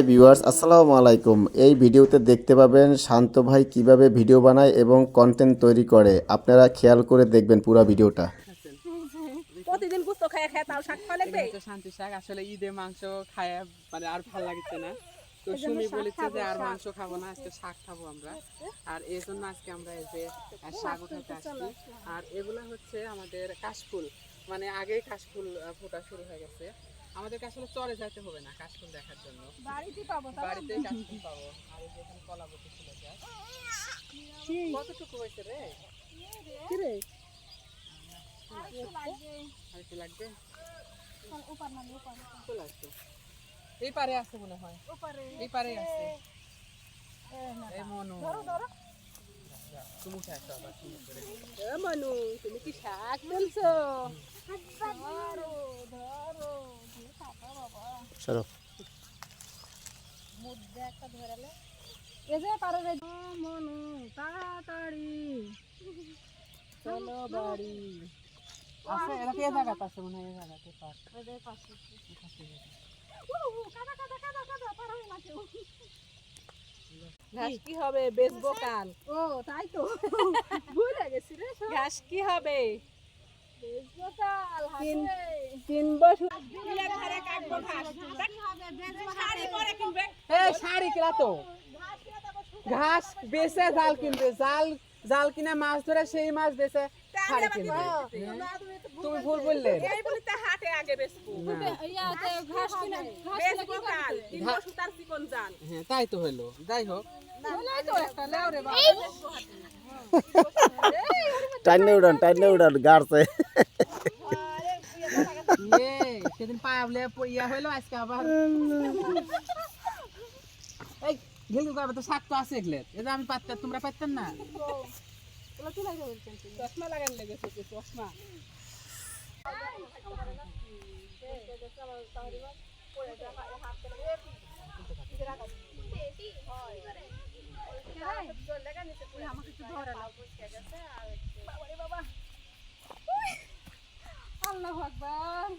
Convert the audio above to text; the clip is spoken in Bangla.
ভিউয়ার্স আসসালামু আলাইকুম। এই ভিডিওতে দেখতে পাবেন শান্ত ভাই কিভাবে ভিডিও বানায় এবং কন্টেন্ট তৈরি করে। আপনারা খেয়াল করে দেখবেন পুরো ভিডিওটা। প্রতিদিন গুস্ত খায় খায় তাও শাক খাওয়া লাগবে। এটা শান্তি শাক আসলে ঈদে মাংস খায় মানে আর ভালো লাগছে না, তো সুমি বলেছে যে আর মাংস খাবো না, আজকে শাক খাবো আমরা। আর এই জন্য আজকে আমরা এই যে শাক উঠাতে আসছি। আর এগুলা হচ্ছে আমাদের কাশফুল, মানে আগেই কাশফুল ফোটা শুরু হয়ে গেছে। আমাদেরকে আসলে চরে যাইতে হবে না কাশফুল দেখার জন্য, বাড়িতেই কাশফুল পাবো। আর এই যে এখানে কলা বসে ছিল গাছ। কতটুকু হয়েছে রে? আরেকটু লাগবে। চলে আসতো। এই পারে আছে মনে হয়, এই পারে আছে। এই মনু তুমি উঠে আসো আবার সুন্দর করে। মনু তুমি কি শাক তুলছো? সরো। মুদ্দে একটা ধরালে এই যে পারে রে মনু তাড়াতাড়ি চলো বাড়ি। আছে এটা কি জায়গাতে আছে মনে হয়, এই জায়গাতে পার। ওদের পাশে ঘাস কি হবে বেচবো কাল। ও তাই তো ভুলে গেছি রে। ঘাস কি হবে বেচবো কাল, কিনবো দিলে ঘরে কাটবো ঘাস। শাড়ি পরে কিনবে। এই শাড়ি কিনা তো ঘাস বেচে জাল কিনবে, জাল জাল কিনে মাছ ধরে সেই মাছ বেচে শাড়ি কিনবে। তুমি ভুল বললে। এই বলিতে হাটে আগে বেচবো। ইয়াতে ঘাস কিনে বেচবো কাল, কিনবো সুতার চিকন জাল। হ্যাঁ তাই তো হলো, যাই হোক। বলাই তো একটা লাও রে বাবা। টাইনে উড়ান গাড়ছে। সেদিন পায়াবলে ইয়া হইলো, আজকে আবার এই গেলু গাবে তো শাক তো আছে এগুলো, এই যে আমি পারতাম তোমরা পারতেন না। চশমা লাগান লেগেছে তো চশমা। আল্লাহু আকবার।